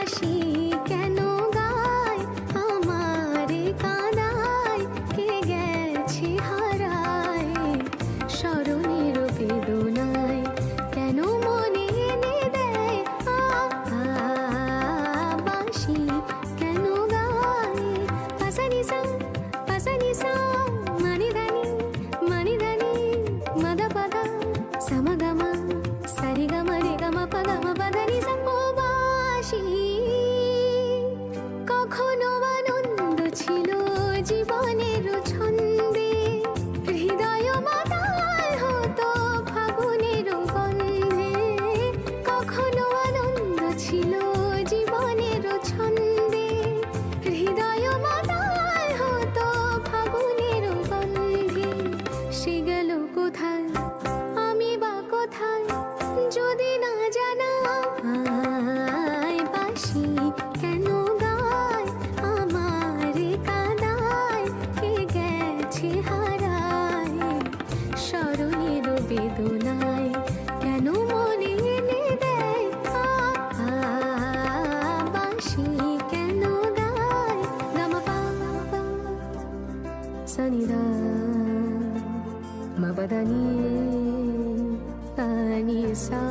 বাঁশি কেন গায় আমারে কাঁদায়, কে গেছে হারায় স্মরণের বেদনায়, কেন মনে এনে দেয় বাঁশি কেন গায়। পাসানিসা পাসানিসা মানিদানি মানিদানি মদপদা সমগমা সরিগমা রেগমা পদমা পদানি সা। ও বাঁশি কখনো আনন্দ ছিল জীবনের ছন্দে, হৃদয় মাতাল হতো ফাগুনের গন্ধে। কখনো আনন্দ ছিল জীবনের ছন্দে, হৃদয় মাতাল হতো ফাগুনের গন্ধে। সে গেল কোথায় আমি বা কোথায় যদি না জানাই, বাঁশি কেন গায় আমারে কাঁদায়, কে গেছে হারায় স্মরণের বেদনায়, কেন মনে এনে দেয় বাঁশি কেন গায়। গামা পা সনিদা মবদানি পানি সা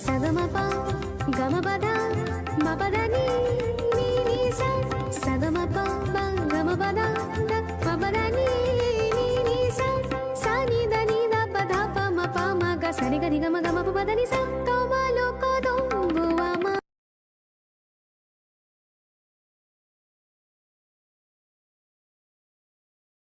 সগমপা গমপদা মপদানি নি সা সগমপা গমপদা মপদানি নি সা সানি దని ద పద ప మ ప మ గ సని గ ని గ మ గ మ ప ద ని సా.